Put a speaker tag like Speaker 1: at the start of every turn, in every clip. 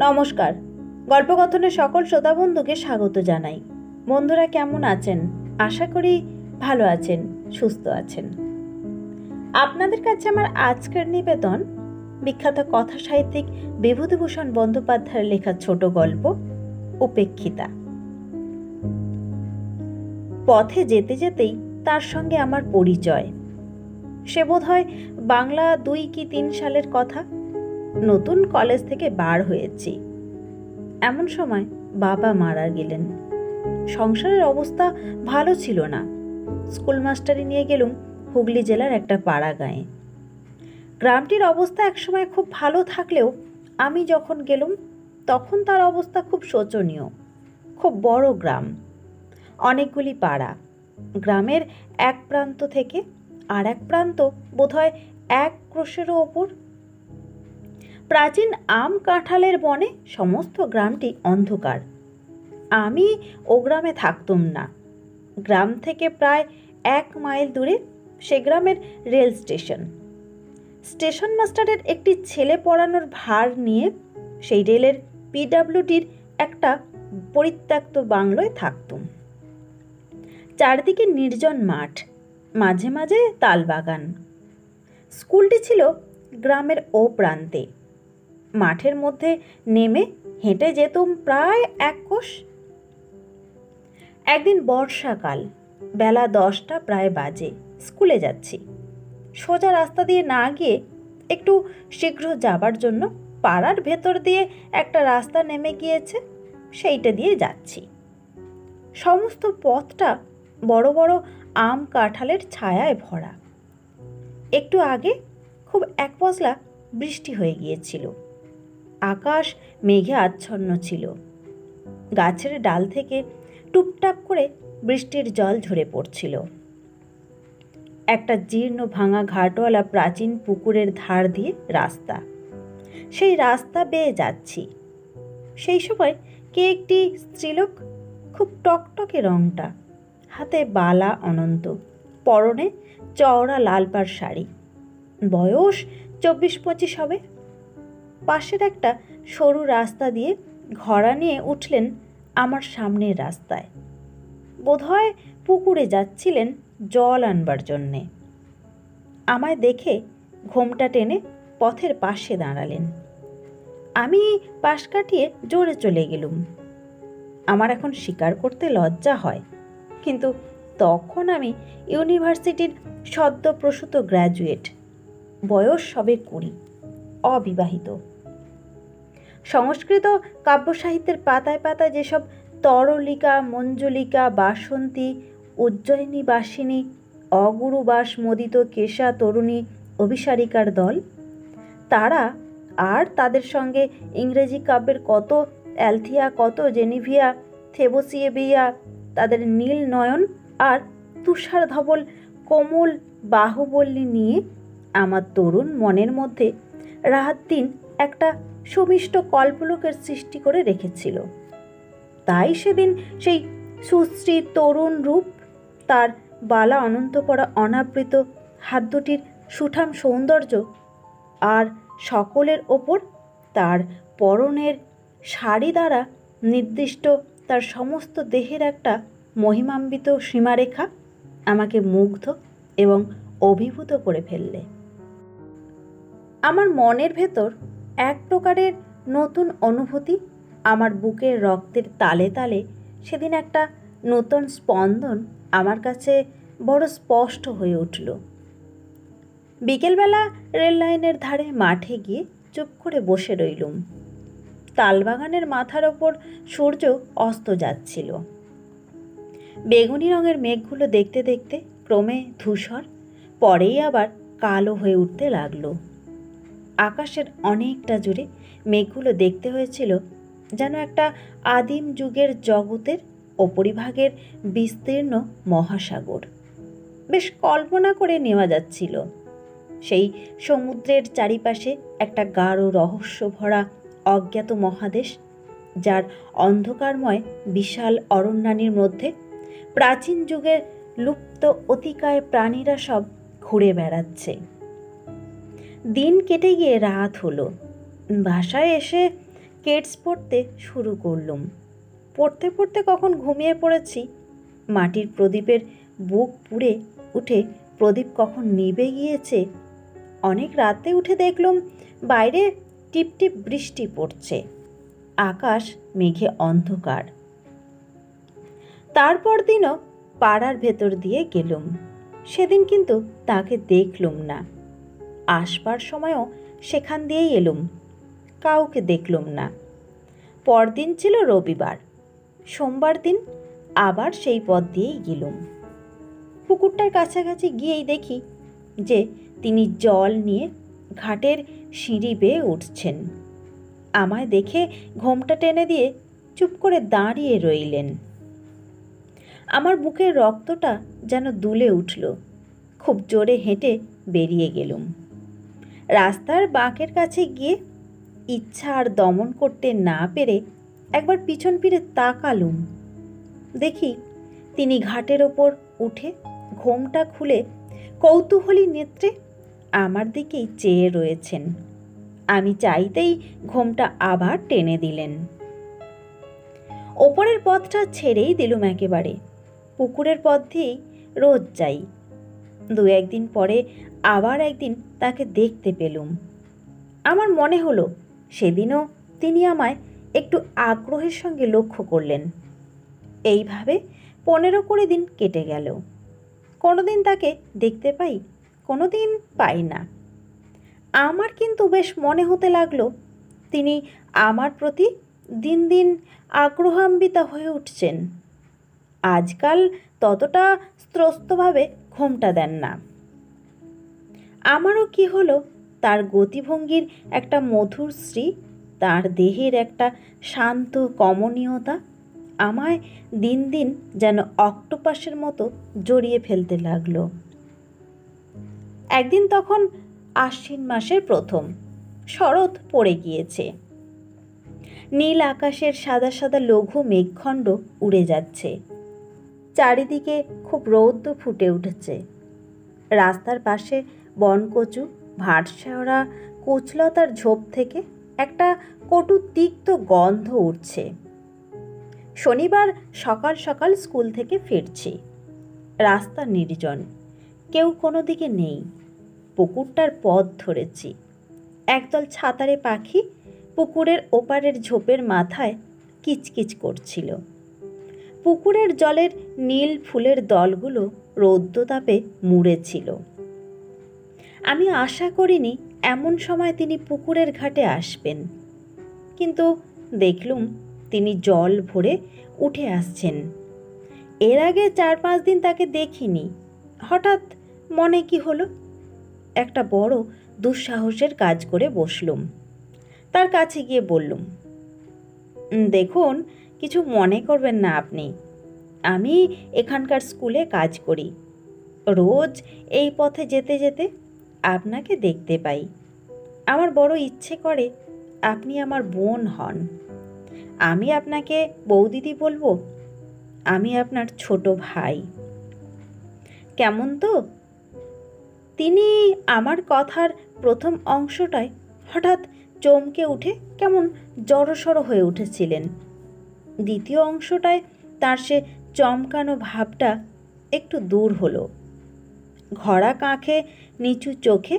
Speaker 1: নমস্কার। গল্পকথনে সকল শ্রোতা বন্ধুকে স্বাগত জানাই। বন্ধুরা কেমন আছেন? আশা করি ভালো আছেন, সুস্থ আছেন। আপনাদের কাছে আমার আজকের নিবেদন বিখ্যাত কথা সাহিত্যিক বিভূতিভূষণ বন্দ্যোপাধ্যায়ের লেখা ছোট গল্প উপেক্ষিতা। পথে যেতে যেতেই তার সঙ্গে আমার পরিচয়। সে বোধহয় বাংলা ২ কি ৩ সালের কথা। নতুন কলেজ থেকে বার হয়েছি। এমন সময় বাবা মারা গেলেন। সংসারের অবস্থা ভালো ছিল না। স্কুল মাস্টারি নিয়ে গেলুম হুগলি জেলার একটা পাড়া গাঁয়ে। গ্রামটির অবস্থা একসময় খুব ভালো থাকলেও আমি যখন গেলুম তখন তার অবস্থা খুব শোচনীয়। খুব বড় গ্রাম, অনেকগুলি পাড়া। গ্রামের এক প্রান্ত থেকে আর এক প্রান্ত বোধহয় ১ ক্রোশেরও ওপর। প্রাচীন আম কাঁঠালের বনে সমস্ত গ্রামটি অন্ধকার। আমি ও গ্রামে থাকতুম না। গ্রাম থেকে প্রায় ১ মাইল দূরে সে গ্রামের রেল স্টেশন। স্টেশন মাস্টারের একটি ছেলে পড়ানোর ভার নিয়ে সেই রেলের পিডব্লিউডির একটা পরিত্যক্ত বাংলোয় থাকতুম। চারদিকে নির্জন মাঠ, মাঝে মাঝে তালবাগান। স্কুলটি ছিল গ্রামের ও প্রান্তে। মাঠের মধ্যে নেমে হেঁটে যেতুম প্রায় ১ কোষ। একদিন বর্ষাকাল, বেলা ১০টা প্রায় বাজে। স্কুলে যাচ্ছি। সোজা রাস্তা দিয়ে না গিয়ে একটু শীঘ্র যাবার জন্য পাড়ার ভেতর দিয়ে একটা রাস্তা নেমে গিয়েছে, সেইটা দিয়ে যাচ্ছি। সমস্ত পথটা বড় বড় আম কাঁঠালের ছায়ায় ভরা। একটু আগে খুব এক পশলা বৃষ্টি হয়ে গিয়েছিল। আকাশ মেঘে আচ্ছন্ন ছিল। গাছের ডাল থেকে টুপটাপ করে বৃষ্টির জল ঝরে পড়ছিল। একটা জীর্ণ ভাঙা ঘাটওয়ালা প্রাচীন পুকুরের ধার দিয়ে রাস্তা। সেই রাস্তা বেয়ে যাচ্ছি। সেই সময় কে একটি স্ত্রীলোক, খুব টকটকে রংটা, হাতে বালা অনন্ত, পরনে চওড়া লালপাড় শাড়ি, বয়স ২৪-২৫ হবে। পাশের একটা সরু রাস্তা দিয়ে ঘোড়া নিয়ে উঠলেন আমার সামনের রাস্তায়। বোধহয় পুকুরে যাচ্ছিলেন জল আনবার জন্যে। আমায় দেখে ঘোমটা টেনে পথের পাশে দাঁড়ালেন। আমি পাশ কাটিয়ে জোরে চলে গেলুম। আমার এখন স্বীকার করতে লজ্জা হয়, কিন্তু তখন আমি ইউনিভার্সিটির সদ্য প্রসূত গ্র্যাজুয়েট, বয়স সবে ২০, অবিবাহিত। সংস্কৃত কাব্যসাহিত্যের পাতায় পাতায় যেসব তরলিকা, মঞ্জুলিকা, বাসন্তী, উজ্জয়িনী বাসিনী, অগুরুবাস মোদিত কেশা তরুণী অভিসারিকার দল, তারা আর তাদের সঙ্গে ইংরেজি কাব্যের কত অ্যালথিয়া, কত জেনিভিয়া, থেবোসিয়েবিয়া, তাদের নীল নয়ন আর তুষার ধবল কোমল বাহুবল্লী নিয়ে আমার তরুণ মনের মধ্যে রাত দিন একটা সুমিষ্ট কল্পলোকের সৃষ্টি করে রেখেছিল। তাই সেদিন সেই সুশ্রী তরুণ রূপ, তার বালা অনন্ত পড়া অনাবৃত হাত দুটির সুঠাম সৌন্দর্য, আর সকলের ওপর তার পরনের শাড়ি দ্বারা নির্দিষ্ট তার সমস্ত দেহের একটা মহিমান্বিত সীমারেখা আমাকে মুগ্ধ এবং অভিভূত করে ফেললে। আমার মনের ভেতর এক প্রকারের নতুন অনুভূতি, আমার বুকের রক্তের তালে তালে সেদিন একটা নতুন স্পন্দন আমার কাছে বড় স্পষ্ট হয়ে উঠল। বিকেলবেলা রেল লাইনের ধারে মাঠে গিয়ে চুপ করে বসে রইলুম। তালবাগানের মাথার ওপর সূর্য অস্ত যাচ্ছিল। বেগুনি রঙের মেঘগুলো দেখতে দেখতে ক্রমে ধূসর, পরেই আবার কালো হয়ে উঠতে লাগলো। আকাশের অনেকটা জুড়ে মেঘগুলো দেখতে হয়েছিল যেন একটা আদিম যুগের জগতের উপরিভাগের বিস্তীর্ণ মহাসাগর। বেশ কল্পনা করে নেওয়া যাচ্ছিল সেই সমুদ্রের চারিপাশে একটা গাঢ় রহস্য ভরা অজ্ঞাত মহাদেশ, যার অন্ধকারময় বিশাল অরণ্যানীর মধ্যে প্রাচীন যুগের লুপ্ত অতিকায় প্রাণীরা সব ঘুরে বেড়াচ্ছে। দিন কেটে গিয়ে রাত হলো। বাসায় এসে কেটস পড়তে শুরু করলুম। পড়তে পড়তে কখন ঘুমিয়ে পড়েছি। মাটির প্রদীপের বুক পুড়ে উঠে প্রদীপ কখন নিভে গিয়েছে। অনেক রাতে উঠে দেখলুম বাইরে টিপটিপ বৃষ্টি পড়ছে, আকাশ মেঘে অন্ধকার। তারপর দিনও পাড়ার ভেতর দিয়ে গেলুম, সেদিন কিন্তু তাকে দেখলুম না। আসবার সময়ও সেখান দিয়েই এলুম, কাউকে দেখলুম না। পরদিন ছিল রবিবার, সোমবার দিন আবার সেই পথ দিয়েই গেলুম। পুকুরটার কাছাকাছি গিয়েই দেখি যে তিনি জল নিয়ে ঘাটের সিঁড়ি বেয়ে উঠছেন। আমায় দেখে ঘোমটা টেনে দিয়ে চুপ করে দাঁড়িয়ে রইলেন। আমার বুকের রক্তটা যেন দুলে উঠল। খুব জোরে হেঁটে বেরিয়ে গেলুম। রাস্তার বাঁকের কাছে গিয়ে ইচ্ছা আর দমন করতে না পেরে একবার পিছন ফিরে তাকালুম। দেখি তিনি ঘাটের ওপর উঠে ঘোমটা খুলে কৌতূহলী নেত্রে আমার দিকেই চেয়ে রয়েছেন। আমি চাইতেই ঘোমটা আবার টেনে দিলেন। ওপরের পথটা ছেড়েই দিলুম একেবারে। পুকুরের পথ দিয়েই রোজ যাই। দু একদিন পরে আবার একদিন তাকে দেখতে পেলুম। আমার মনে হলো সেদিনও তিনি আমায় একটু আগ্রহের সঙ্গে লক্ষ্য করলেন। এইভাবে 15-20 দিন কেটে গেল। কোনোদিন তাকে দেখতে পাই, কোনোদিন পাই না। আমার কিন্তু বেশ মনে হতে লাগলো তিনি আমার প্রতি দিন দিন আগ্রহান্বিতা হয়ে উঠছেন। আজকাল ততটা স্ত্রস্তভাবে ঘোমটা দেন না। আমারও কি হলো, তার গতিভঙ্গির একটা মধুর শ্রী, তার দেহের একটা শান্ত কমনীয়তা আমায় দিন দিন যেন অক্টোপাসের মতো জড়িয়ে ফেলতে লাগলো। একদিন তখন আশ্বিন মাসের প্রথম, শরৎ পড়ে গিয়েছে। নীল আকাশের সাদা সাদা লঘু মেঘখণ্ড উড়ে যাচ্ছে। চারিদিকে খুব রৌদ্র ফুটে উঠেছে। রাস্তার পাশে বনকচু ভাটশেওড়া কুচলতার ঝোপ থেকে একটা কটু তিক্ত গন্ধ উঠছে। শনিবার সকাল সকাল স্কুল থেকে ফিরছি। রাস্তা নির্জন, কেউ কোনো দিকে নেই। পুকুরটার পথ ধরেছি। একদল ছাতারে পাখি পুকুরের ওপারের ঝোপের মাথায় কিচকিচ করছিল। পুকুরের জলের নীল ফুলের দলগুলো রৌদ্রতাপে মুড়েছিল। আমি আশা করিনি এমন সময় তিনি পুকুরের ঘাটে আসবেন, কিন্তু দেখলুম তিনি জল ভরে উঠে আসছেন। এর আগে 4-5 দিন তাকে দেখিনি। হঠাৎ মনে কি হলো, একটা বড় দুঃসাহসের কাজ করে বসলুম। তার কাছে গিয়ে বললুম, দেখুন, কিছু মনে করবেন না আপনি। আমি এখানকার স্কুলে কাজ করি। রোজ এই পথে যেতে যেতে আপনাকে দেখতে পাই। আমার বড় ইচ্ছে করে আপনি আমার বোন হন। আমি আপনাকে বৌদিদি বলবো। আমি আপনার ছোট ভাই। কেমন তো? তিনি আমার কথার প্রথম অংশটায় হঠাৎ চমকে উঠে কেমন জড়সড় হয়ে উঠেছিলেন। দ্বিতীয় অংশটায় তার সে চমকানো ভাবটা একটু দূর হলো। ঘোড়া কাঁখে নিচু চোখে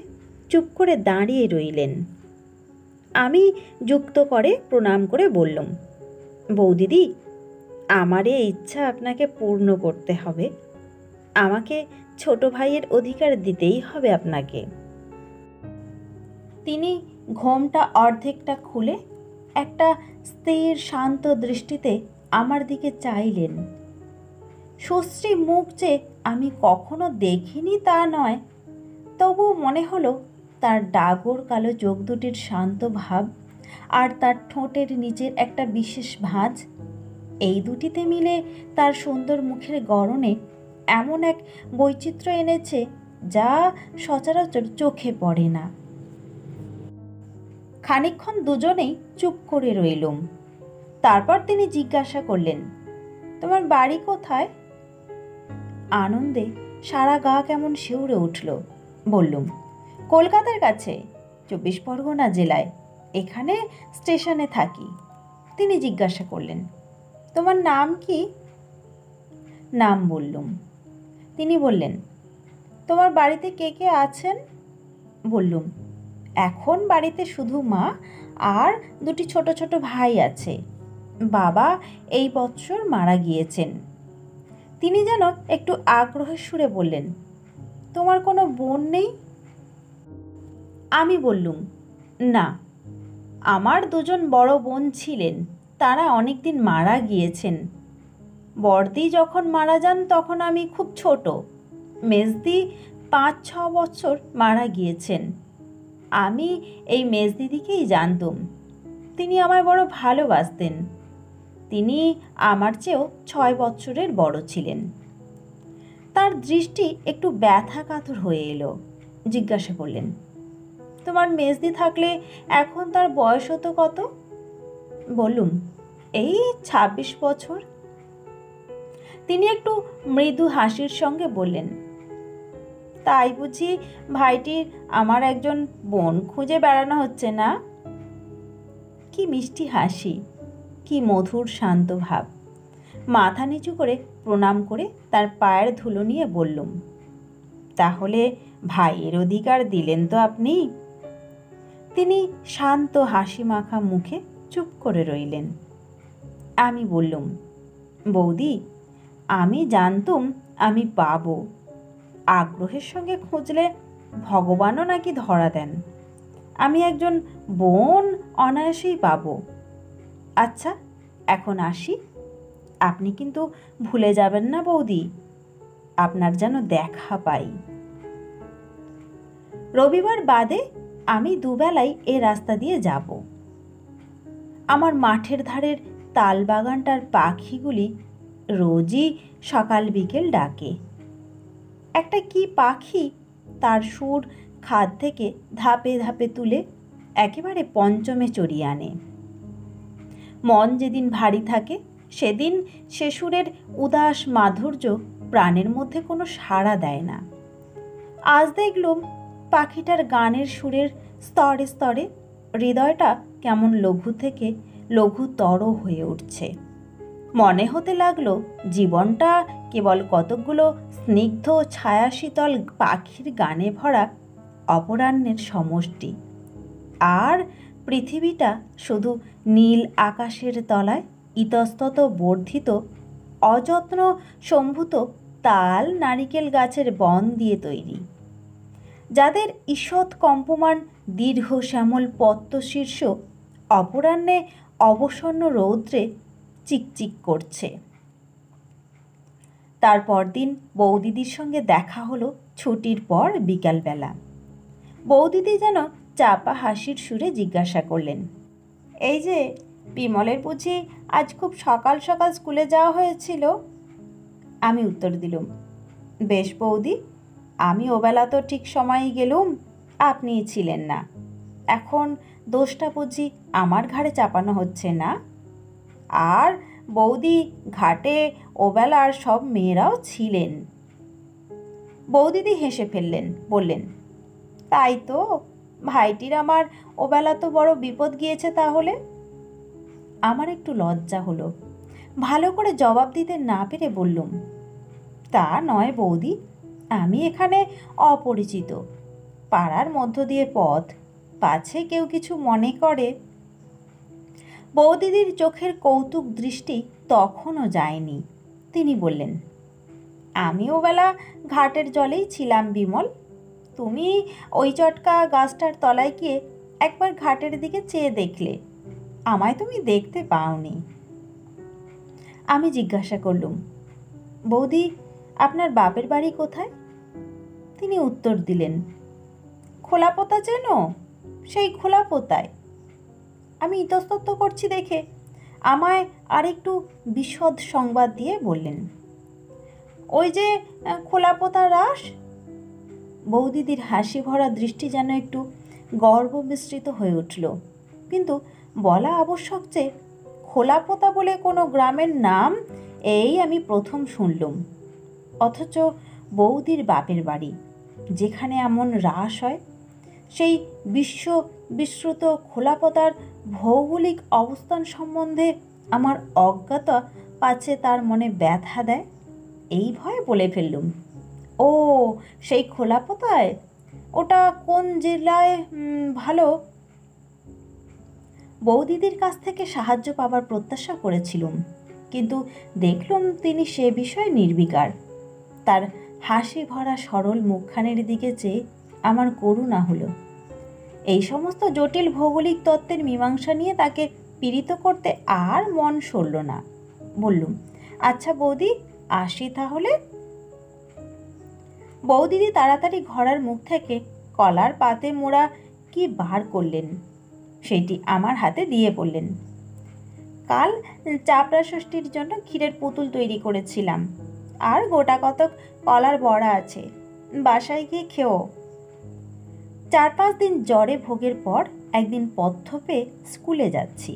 Speaker 1: চুপ করে দাঁড়িয়ে রইলেন। আমি যুক্ত করে প্রণাম করে বললুম, বৌদিদি, আমার এই ইচ্ছা আপনাকে পূর্ণ করতে হবে। আমাকে ছোট ভাইয়ের অধিকার দিতেই হবে আপনাকে। তিনি ঘোমটা অর্ধেকটা খুলে একটা স্থির শান্ত দৃষ্টিতে আমার দিকে চাইলেন। সুশ্রী মুখ যে আমি কখনো দেখিনি তা নয়, তবু মনে হলো তার ডাগর কালো চোখ দুটির শান্ত ভাব আর তার ঠোঁটের নিচের একটা বিশেষ ভাঁজ, এই দুটিতে মিলে তার সুন্দর মুখের গড়নে এমন এক বৈচিত্র্য এনেছে যা সচরাচর চোখে পড়ে না। খানিকক্ষণ দুজনেই চুপ করে রইলুম। তারপর তিনি জিজ্ঞাসা করলেন, তোমার বাড়ি কোথায়? আনন্দে সারা গা কেমন শিউরে উঠল। বললুম, কলকাতার কাছে, 24 পরগনা জেলায়। এখানে স্টেশনে থাকি। তিনি জিজ্ঞাসা করলেন, তোমার নাম কি? নাম বললুম। তিনি বললেন, তোমার বাড়িতে কে কে আছেন? বললুম, এখন বাড়িতে শুধু মা আর দুটি ছোট ছোট ভাই আছে। বাবা এই বছর মারা গিয়েছেন। তিনি যেন একটু আগ্রহের সুরে বললেন, তোমার কোনো বোন নেই? আমি বললুম, না, আমার দুজন বড় বোন ছিলেন, তারা অনেকদিন মারা গিয়েছেন। বড়দি যখন মারা যান তখন আমি খুব ছোট। মেজদি 5-6 বছর মারা গিয়েছেন। আমি এই মেজদিদিকেই জানতুম। তিনি আমায় বড় ভালোবাসতেন। তিনি আমার চেয়েও 6 বছরের বড় ছিলেন। তার দৃষ্টি একটু ব্যথাকাতর হয়ে এলো। জিজ্ঞাসা করলেন, তোমার মেজদি থাকলে এখন তার বয়স হতো কত? বললুম, এই 26 বছর। তিনি একটু মৃদু হাসির সঙ্গে বললেন, তাই বুঝি ভাইটির আমার একজন বোন খুঁজে বেড়ানো হচ্ছে না? কি মিষ্টি হাসি, কি মধুর শান্ত ভাব। মাথা নিচু করে প্রণাম করে তার পায়ের ধুলো নিয়ে বললুম, তাহলে ভাইয়ের অধিকার দিলেন তো আপনি? তিনি শান্ত হাসি মাখা মুখে চুপ করে রইলেন। আমি বললুম, বৌদি, আমি জানতুম আমি পাবো। আগ্রহের সঙ্গে খুঁজলে ভগবানও নাকি ধরা দেন। আমি একজন বোন অনায়াসেই পাবো। আচ্ছা, এখন আসি। আপনি কিন্তু ভুলে যাবেন না বৌদি, আপনার যেন দেখা পাই। রবিবার বাদে আমি দুবেলাই এ রাস্তা দিয়ে যাব। আমার মাঠের ধারের তাল বাগানটার পাখিগুলি রোজই সকাল বিকেল ডাকে। একটা কি পাখি তার সুর খাদ থেকে ধাপে ধাপে তুলে একেবারে পঞ্চমে চড়িয়ে আনে। মন যেদিন ভারী থাকে সেদিন সে সুরের উদাস মাধুর্য প্রাণের মধ্যে কোনো সাড়া দেয় না। আজ দেখলুম পাখিটার গানের সুরের স্তরে স্তরে হৃদয়টা কেমন লঘু থেকে লঘুতর হয়ে উঠছে। মনে হতে লাগলো জীবনটা কেবল কতকগুলো স্নিগ্ধ ছায়াশীতল পাখির গানে ভরা অপরাহ্নের সমষ্টি, আর পৃথিবীটা শুধু নীল আকাশের তলায় ইতস্তত বর্ধিত অযত্ন সম্ভূত তাল নারিকেল গাছের বন দিয়ে তৈরি, যাদের ঈষৎ কম্পমান দীর্ঘ শ্যামল পদ্মশীর্ষ অপরাহ্নে অবসন্ন রৌদ্রে চিকচিক করছে। তারপর দিন বৌদিদির সঙ্গে দেখা হলো ছুটির পর বিকালবেলা। বৌদিদি যেন চাপা হাসির সুরে জিজ্ঞাসা করলেন, এই যে বিমলের বুঝি আজ খুব সকাল সকাল স্কুলে যাওয়া হয়েছিল? আমি উত্তর দিলুম, বেশ বৌদি, আমি ওবেলা তো ঠিক সময়েই গেলুম, আপনিই ছিলেন না। এখন দোষটা বুঝি আমার ঘাড়ে চাপানো হচ্ছে না? আর বৌদি, ঘাটে ওবেলার সব মেয়েরাও ছিলেন। বৌদিদি হেসে ফেললেন, বললেন, তাই তো, ভাইটির আমার ওবেলা তো বড় বিপদ গিয়েছে তাহলে। আমার একটু লজ্জা হলো। ভালো করে জবাব দিতে না পেরে বললুম, তা নয় বৌদি, আমি এখানে অপরিচিত, পাড়ার মধ্য দিয়ে পথ, পাছে কেউ কিছু মনে করে। বৌদিদির চোখের কৌতুক দৃষ্টি তখনও যায়নি। তিনি বললেন, আমি ওবেলা ঘাটের জলেই ছিলাম বিমল। তুমি ওই চটকা গাছটার তলায় গিয়ে একবার ঘাটের দিকে চেয়ে দেখলে, আমায় তুমি দেখতে পাওনি। আমি জিজ্ঞাসা করলুম, বৌদি, আপনার বাপের বাড়ি কোথায়? তিনি উত্তর দিলেন, খোলাপোতা চেনো? সেই খোলাপোতায়। আমি ইতস্তত করছি দেখে আমায় আরেকটু বিশদ সংবাদ দিয়ে বললেন, ওই যে খোলাপোতা রাস। বৌদিদির হাসি ভরা দৃষ্টি যেন একটু গর্ব মিশ্রিত হয়ে উঠল, কিন্তু বলা আবশ্যক যে খোলাপোতা বলে কোনো গ্রামের নাম এই আমি প্রথম শুনলুম। অথচ বৌদির বাপের বাড়ি, যেখানে এমন রাস হয়, সেই বিশ্ব বিশ্রুত খোলাপতার ভৌগোলিক অবস্থান সম্বন্ধে আমার অজ্ঞতা পাচ্ছে তার মনে ব্যথা দেয়, এই ভয়ে বলে ফেললুম, ও সেই খোলাপতায়? ওটা কোন জেলায়? ভালো। বৌদিদির কাছ থেকে সাহায্য পাবার প্রত্যাশা করেছিলুম, কিন্তু দেখলুম তিনি সে বিষয়ে নির্বিকার। তার হাসি ভরা সরল মুখখানের দিকে চেয়ে আমার করুণা হলো। এই সমস্ত জটিল ভৌগোলিক তত্ত্বের মীমাংসা নিয়ে তাকে পীড়িত করতে আর মন সরল না। বললুম, আচ্ছা বৌদি, আসি তাহলে। বৌদিদি তাড়াতাড়ি ঘোড়ার মুখ থেকে কলার পাতে মোড়া কি বার করলেন, সেটি আমার হাতে দিয়ে বললেন, কাল চাপড়া ষষ্ঠীর জন্য ক্ষীরের পুতুল তৈরি করেছিলাম, আর গোটা কতক কলার বড়া আছে, বাসায় গিয়ে খেও। 4-5 দিন জ্বরে ভোগের পর একদিন পথ্য পেয়ে স্কুলে যাচ্ছি।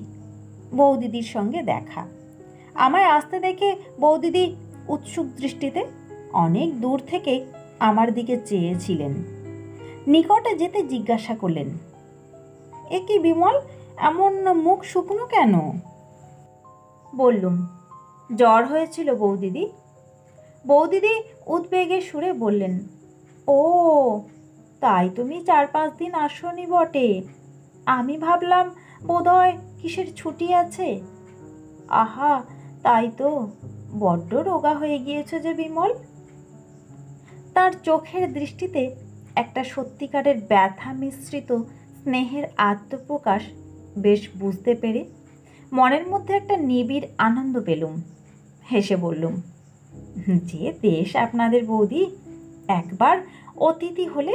Speaker 1: বৌদিদির সঙ্গে দেখা। আমায় আসতে দেখে বৌদিদি উৎসুক দৃষ্টিতে অনেক দূর থেকে আমার দিকে চেয়েছিলেন। নিকটে যেতে জিজ্ঞাসা করলেন, এ কি বিমল, এমন মুখ শুকনো কেন? বললুম, জ্বর হয়েছিল বৌদিদি। বৌদিদি উদ্বেগের সুরে বললেন, ও তাই তুমি 4-5 দিন আসনি বটে। আমি ভাবলাম বোধহয় কিসের ছুটি আছে। আহা, তাই তো, বড্ড রোগা হয়ে গিয়েছে যে বিমল। তার চোখের দৃষ্টিতে একটা সত্যিকারের ব্যথা মিশ্রিত স্নেহের আত্মপ্রকাশ বেশ বুঝতে পেরে মনের মধ্যে একটা নিবিড় আনন্দ পেলুম। হেসে বললুম, যে দেশ আপনাদের বৌদি, একবার অতিথি হলে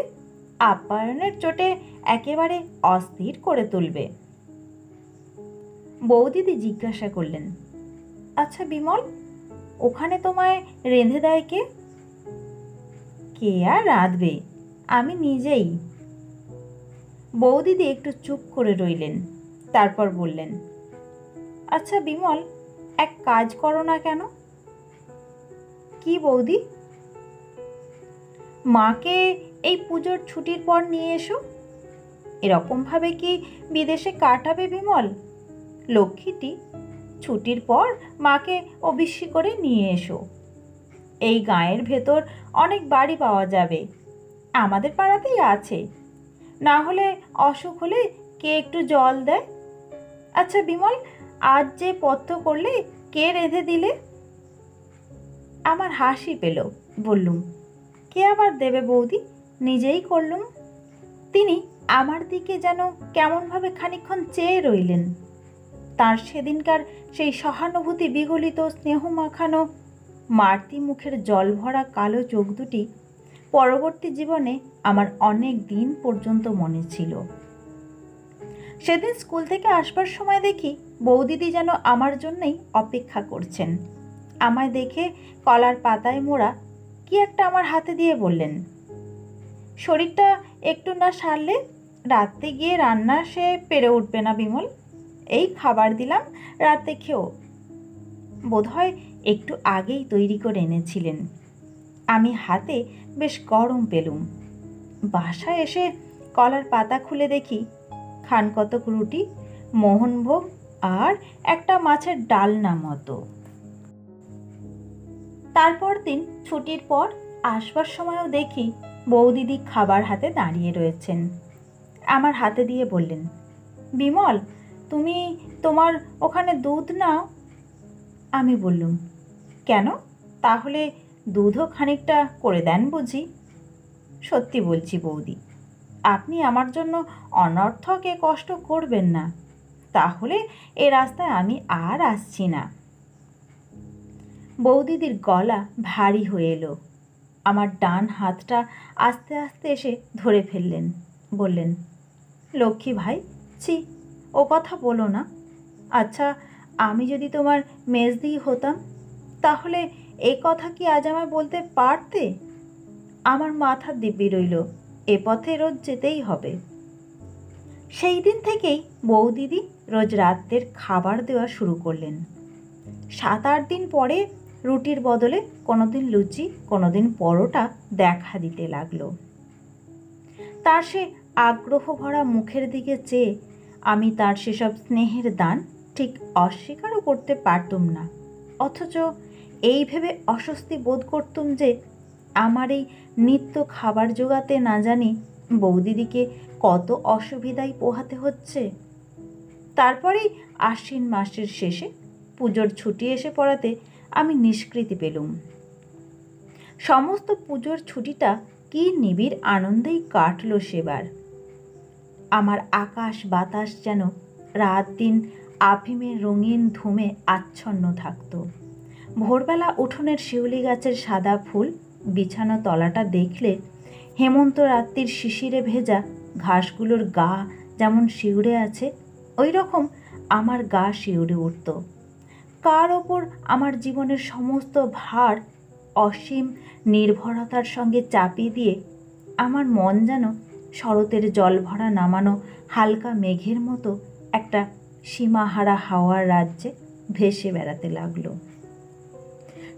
Speaker 1: আপ্যায়নের চোটে একেবারে অস্থির করে তুলবে। বৌদিদি জিজ্ঞাসা করলেন, আচ্ছা বিমল, ওখানে তোমায় রেঁধে দেয় কে? কে আর রাঁধবে, আমি নিজেই। বৌদিদি একটু চুপ করে রইলেন, তারপর বললেন, আচ্ছা বিমল, এক কাজ করো না কেন? কি বৌদি? মাকে এই পুজোর ছুটির পর নিয়ে এসো। এরকমভাবে কি বিদেশে কাটাবে বিমল? লক্ষ্মীটি, ছুটির পর মাকে অবশ্যই করে নিয়ে এসো। এই গাঁয়ের ভেতর অনেক বাড়ি পাওয়া যাবে, আমাদের পাড়াতেই আছে। না হলে অসুখ হলে কে একটু জল দেয়। আচ্ছা বিমল, আজ যে পথ্য করলে কে রেঁধে দিলে? আমার হাসি পেল। বললুম, কে আবার দেবে বৌদি, নিজেই করলুম। তিনি আমার দিকে যেন কেমনভাবে খানিকক্ষণ চেয়ে রইলেন। তার সেদিনকার সেই সহানুভূতি বিগলিত স্নেহ মাখানো মারতি মুখের জল ভরা কালো চোখ দুটি পরবর্তী জীবনে আমার অনেক দিন পর্যন্ত মনে ছিল। সেদিন স্কুল থেকে আসবার সময় দেখি বৌদিদি যেন আমার জন্যই অপেক্ষা করছেন। আমায় দেখে কলার পাতায় মোড়া কি একটা আমার হাতে দিয়ে বললেন, শরীরটা একটু না সারলে রাতে গিয়ে রান্না সে পেরে উঠবে না বিমল, এই খাবার দিলাম, রাতে খেও। বোধহয় একটু আগেই তৈরি করে এনেছিলেন। আমি হাতে বেশ গরম পেলুম। বাসায় এসে কলার পাতা খুলে দেখি খান কতক রুটি, মোহনভোগ আর একটা মাছের ডালনা মতো। তারপর দিন ছুটির পর আসবার সময়ও দেখি বৌদিদি খাবার হাতে দাঁড়িয়ে রয়েছেন। আমার হাতে দিয়ে বললেন, বিমল, তুমি তোমার ওখানে দুধ নাও। আমি বললুম, কেন, তাহলে দুধও খানিকটা করে দেন বুঝি? সত্যি বলছি বৌদি, আপনি আমার জন্য অনর্থক এ কষ্ট করবেন না, তাহলে এ রাস্তায় আমি আর আসছি না। বৌদিদির গলা ভারী হয়ে এলো। আমার ডান হাতটা আস্তে আস্তে এসে ধরে ফেললেন। বললেন, লক্ষ্মী ভাই, ছি, ও কথা বলো না। আচ্ছা, আমি যদি তোমার মেজদি হতাম, তাহলে এ কথা কি আজ আমায় বলতে পারতে? আমার মাথা দিব্যি রইল, এ পথে রোজ যেতেই হবে। সেই দিন থেকেই বৌদিদি রোজ রাতের খাবার দেওয়া শুরু করলেন। 7-8 দিন পরে রুটির বদলে কোনোদিন লুচি, কোনোদিন পরোটা দেখা দিতে লাগলো। তার সে আগ্রহ ভরা মুখের দিকে চেয়ে আমি তার সেসব স্নেহের দান ঠিক অস্বীকারও করতে পারতুম না। অথচ এই ভেবে অস্বস্তি বোধ করতুম যে আমার এই নিত্য খাবার জোগাতে না জানি বৌদিদিকে কত অসুবিধাই পোহাতে হচ্ছে। তারপরেই আশ্বিন মাসের শেষে পুজোর ছুটি এসে পড়াতে আমি নিষ্কৃতি পেলুম। সমস্ত পুজোর ছুটিটা কি নিবিড় আনন্দেই কাটল সেবার। আমার আকাশ বাতাস যেন রাত দিন আফিমের রঙিন ধুমে আচ্ছন্ন থাকত। ভোরবেলা উঠোনের শিউলি গাছের সাদা ফুল বিছানো তলাটা দেখলে হেমন্ত রাত্রির শিশিরে ভেজা ঘাসগুলোর গা যেমন শিউরে আছে, ওই রকম আমার গা শিউরে উঠত। কার ওপর আমার জীবনের সমস্ত ভার অসীম নির্ভরতার সঙ্গে চাপিয়ে দিয়ে আমার মন যেন শরতের জলভরা নামানো হালকা মেঘের মতো একটা সীমাহারা হাওয়ার রাজ্যে ভেসে বেড়াতে লাগলো।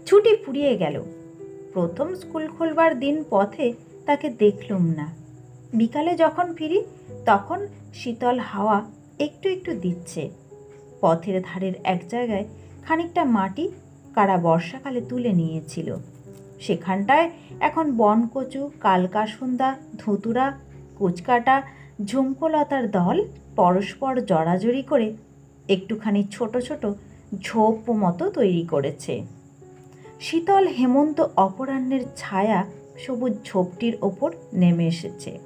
Speaker 1: ছুটি ফুরিয়ে গেল। প্রথম স্কুল খোলবার দিন পথে তাকে দেখলুম না। বিকালে যখন ফিরি তখন শীতল হাওয়া একটু একটু দিচ্ছে। পথের ধারের এক জায়গায় খানিকটা মাটি কারা বর্ষাকালে তুলে নিয়েছিল। সেখানটায় এখন বনকচু, কালকাসুন্দা, ধুতুরা, কুচকাটা, ঝুমকোলতার দল পরস্পর জড়াজড়ি করে একটুখানি ছোট ছোট ঝোপ মতো তৈরি করেছে। শীতল হেমন্ত অপরাহ্নের ছায়া সবুজ ঝোপটির ওপর নেমে এসেছে।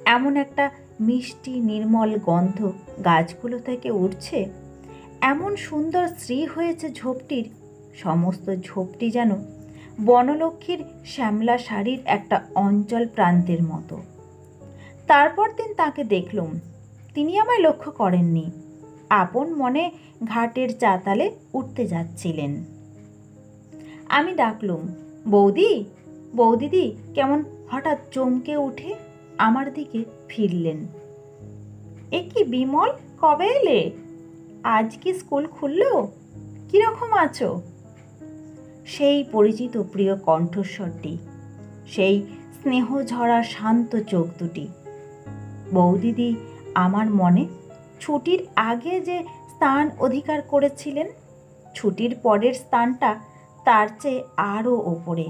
Speaker 1: এমন একটা মিষ্টি নির্মল গন্ধ গাছগুলো থেকে উঠছে, এমন সুন্দর শ্রী হয়েছে ঝোপটির। সমস্ত ঝোপটি যেন বনলক্ষ্মীর শ্যামলা শাড়ির একটা অঞ্চল প্রান্তের মতো। তারপর দিন তাকে দেখলুম। তিনি আমায় লক্ষ্য করেননি। আপন মনে ঘাটের চাতালে উঠতে যাচ্ছিলেন। আমি ডাকলুম, বৌদি, বৌদিদি। কেমন হঠাৎ চমকে উঠে আমার দিকে ফিরলেন। এ কি বিমল, কবে এলে? আজ কি স্কুল খুলল? কিরকম আছো? সেই পরিচিত প্রিয় কণ্ঠস্বরটি, সেই স্নেহঝরা শান্ত চোখ দুটি। বৌদিদি আমার মনে ছুটির আগে যে স্থান অধিকার করেছিলেন, ছুটির পরের স্থানটা তার চেয়ে আরও ওপরে।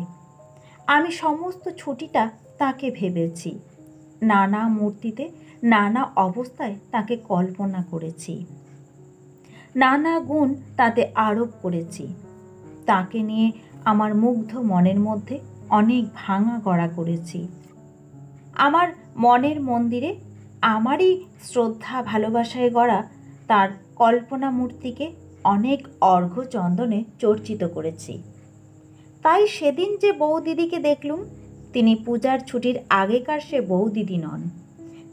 Speaker 1: আমি সমস্ত ছুটিটা তাকে ভেবেছি। নানা মূর্তিতে, নানা অবস্থায় তাকে কল্পনা করেছি। নানা গুণ তাতে আরোপ করেছি। তাকে নিয়ে আমার মুগ্ধ মনের মধ্যে অনেক ভাঙা গড়া করেছি। আমার মনের মন্দিরে আমারই শ্রদ্ধা ভালোবাসায় গড়া তার কল্পনা মূর্তিকে অনেক অর্ঘ্য চন্দনে চর্চিত করেছি। তাই সেদিন যে বৌদিদিকে দেখলুম, তিনি পূজার ছুটির আগেকার সে বৌদিদি নন।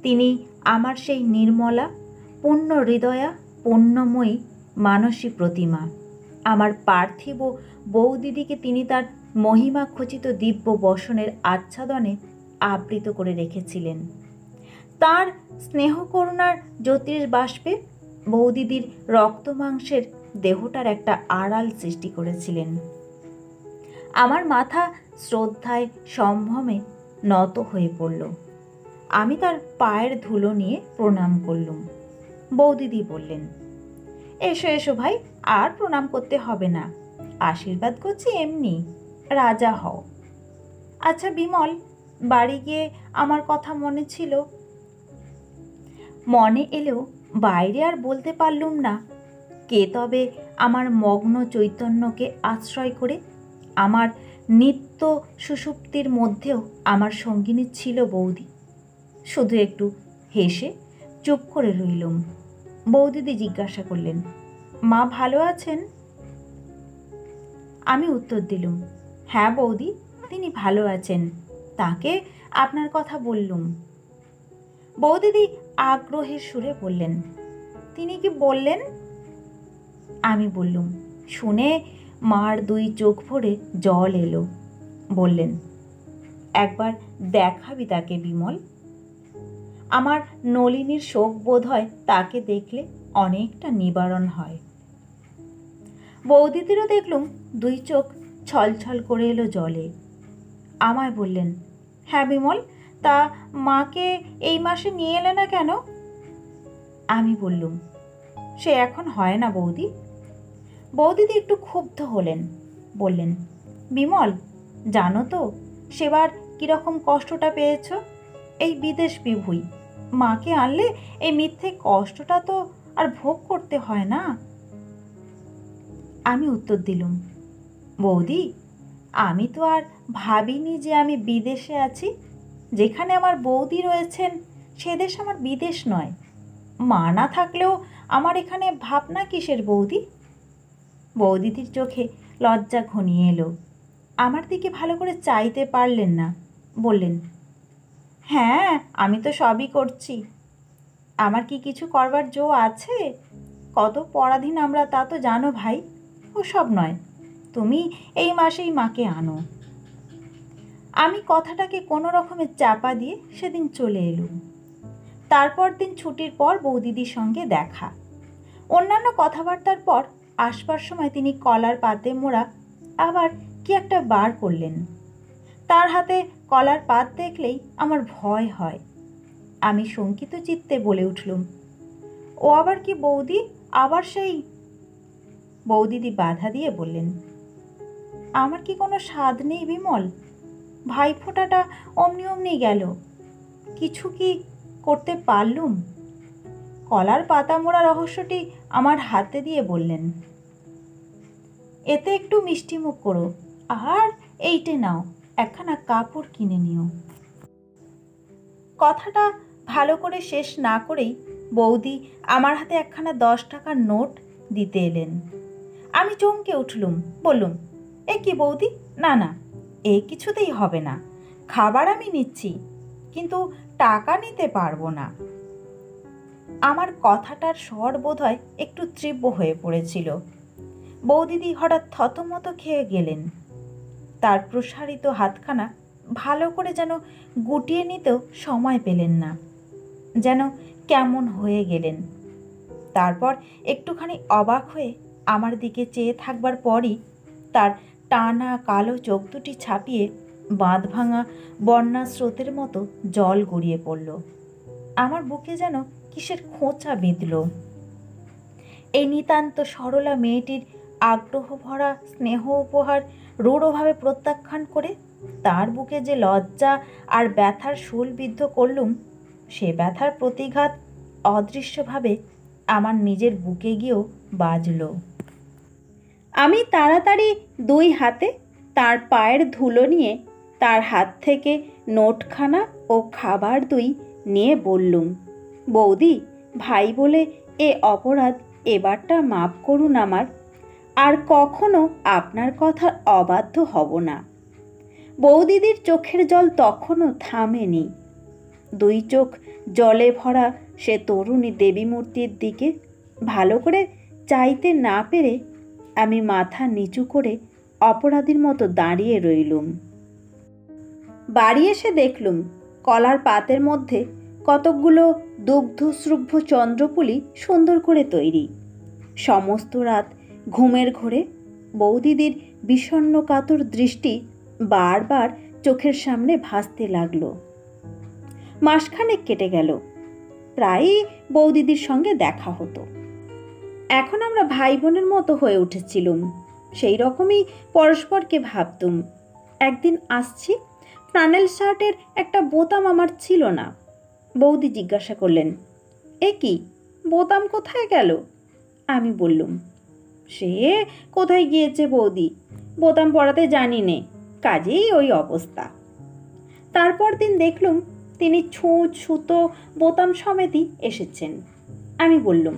Speaker 1: তিনি আমার সেই নির্মলা, পূর্ণ হৃদয়া, পুণ্যময়ী মানসী প্রতিমা। আমার পার্থিব বৌদিদিকে তিনি তার মহিমা খচিত দিব্য বসনের আচ্ছাদনে আবৃত করে রেখেছিলেন। তার স্নেহ করুণার জ্যোতির বাষ্পে বৌদিদির রক্ত মাংসের দেহটার একটা আড়াল সৃষ্টি করেছিলেন। আমার মাথা শ্রদ্ধায় সম্ভ্রমে নত হয়ে পড়ল। আমি তার পায়ের ধুলো নিয়ে প্রণাম করলুম। বৌদিদি বললেন, এসো এসো ভাই, আর প্রণাম করতে হবে না, আশীর্বাদ করছি এমনি, রাজা হও। আচ্ছা বিমল, বাড়ি গিয়ে আমার কথা মনে ছিল? মনে এলেও বাইরে আর বলতে পারলুম না। কে তবে আমার মগ্ন চৈতন্যকে আশ্রয় করে আমার নিত্য সুষুপ্তির মধ্যেও আমার সঙ্গিনী ছিল বৌদি। শুধু একটু হেসে চুপ করে রইলুম। বৌদিদি জিজ্ঞাসা করলেন, মা ভালো আছেন? আমি উত্তর দিলুম, হ্যাঁ বৌদি, তিনি ভালো আছেন, তাকে আপনার কথা বললুম। বৌদিদি আগ্রহের সুরে বললেন, তিনি কি বললেন? আমি বললুম। শুনে মার দুই চোখ ভরে জল এলো। বললেন, একবার দেখাবি তাকে বিমল? আমার নলিনীর শোক বোধ হয় তাকে দেখলে অনেকটা নিবারণ হয়। বৌদিদিরও দেখলুম দুই চোখ ছলছল করে এলো জলে। আমায় বললেন, হ্যাঁ বিমল, তা মাকে এই মাসে নিয়ে এলে না কেন? আমি বললুম, সে এখন হয় না বৌদি। বৌদিদি একটু ক্ষুব্ধ হলেন, বললেন, বিমল, জানো তো সেবার কীরকম কষ্টটা পেয়েছ? এই বিদেশ বিভুঁই মাকে আনলে এই মিথ্যে কষ্টটা তো আর ভোগ করতে হয় না। আমি উত্তর দিলুম, বৌদি, আমি তো আর ভাবিনি যে আমি বিদেশে আছি। যেখানে আমার বৌদি রয়েছেন সে দেশ আমার বিদেশ নয়। মা না থাকলেও আমার এখানে ভাবনা কিসের বৌদি? বৌদিদির চোখে লজ্জা ঘনিয়ে এলো। আমার দিকে ভালো করে চাইতে পারলেন না, বললেন, হ্যাঁ, আমি তো সবই করছি। আমার কি কিছু করবার জো আছে? কত পরাধীন আমরা তা তো জানো ভাই। ওসব নয়, তুমি এই মাসেই মাকে আনো। আমি কথাটাকে কোনো রকমে চাপা দিয়ে সেদিন চলে এলুম। তারপর দিন ছুটির পর বৌদিদির সঙ্গে দেখা। অন্যান্য কথাবার্তার পর আসবার সময় তিনি কলার পাতে মোড়া আবার কি একটা বার করলেন। তার হাতে কলার পাত দেখলেই আমার ভয় হয়। আমি শঙ্কিত চিত্তে বলে উঠলুম, ও আবার কি বৌদি? আবার সেই? বৌদিদি বাধা দিয়ে বললেন, আমার কি কোনো স্বাদ নেই বিমল? ভাইফোঁটাটা অমনি অমনি গেল, কিছু কি করতে পারলুম? কলার পাতা মোড়া রহস্যটি আমার হাতে দিয়ে বললেন, এতে একটু মিষ্টিমুখ করো, আর এইটে নাও, একখানা কাপড় কিনে নিও। কথাটা ভালো করে শেষ না করেই বৌদি আমার হাতে একখানা 10 টাকার নোট দিতে এলেন। আমি চমকে উঠলুম, বললুম, এ কি বৌদি? না না, এ কিছুতেই হবে না। খাবার আমি নিচ্ছি, কিন্তু টাকা নিতে পারবো না। আমার কথাটার স্বর বোধহয় একটু তীব্র হয়ে পড়েছিল। বৌদিদি হঠাৎ থতমত খেয়ে গেলেন। তার প্রসারিত হাতখানা ভালো করে যেন গুটিয়ে নিতেও সময় পেলেন না, যেন কেমন হয়ে গেলেন। তারপর একটুখানি অবাক হয়ে আমার দিকে চেয়ে থাকবার পরই তার টানা কালো চোখ দুটি ছাপিয়ে বাঁধ ভাঙা বন্যা স্রোতের মতো জল গড়িয়ে পড়ল। আমার বুকে যেন কিসের খোঁচা বিঁধল। এই নিতান্ত সরলা মেয়েটির আগ্রহ ভরা স্নেহ উপহার রূঢ়ভাবে প্রত্যাখ্যান করে তার বুকে যে লজ্জা আর ব্যথার শূলবিদ্ধ করলুম, সে ব্যথার প্রতিঘাত অদৃশ্যভাবে আমার নিজের বুকে গিয়েও বাজল। আমি তাড়াতাড়ি 2 হাতে তার পায়ের ধুলো নিয়ে তার হাত থেকে নোটখানা ও খাবার 2 নিয়ে বললুম, বৌদি, ভাই বলে এ অপরাধ এবারটা মাপ করুন আমার। আর কখনো আপনার কথার অবাধ্য হব না। বৌদিদির চোখের জল তখনও থামেনি। 2 চোখ জলে ভরা সে তরুণী দেবী মূর্তির দিকে ভালো করে চাইতে না পেরে আমি মাথা নিচু করে অপরাধীর মতো দাঁড়িয়ে রইলুম। বাড়ি এসে দেখলুম কলার পাতের মধ্যে কতকগুলো দুগ্ধশ্রুভ্য চন্দ্রপুলি সুন্দর করে তৈরি। সমস্ত রাত ঘুমের ঘোরে বৌদিদির বিষণ্ণ কাতর দৃষ্টি বারবার চোখের সামনে ভাসতে লাগলো। মাসখানেক কেটে গেল, প্রায়ই বৌদিদির সঙ্গে দেখা হতো। এখন আমরা ভাই বোনের মতো হয়ে উঠেছিলুম, সেই রকমই পরস্পরকে ভাবতুম। একদিন আসছি, ফ্লানেল শার্টের একটা বোতাম আমার ছিল না। বৌদি জিজ্ঞাসা করলেন, এ কি, বোতাম কোথায় গেল? আমি বললুম, সে কোথায় গিয়েছে বৌদি, বোতাম পরাতে জানি নে, কাজেই ওই অবস্থা। তারপর দিন দেখলুম তিনি ছুঁচ সুতো বোতাম সমেতই এসেছেন। আমি বললুম,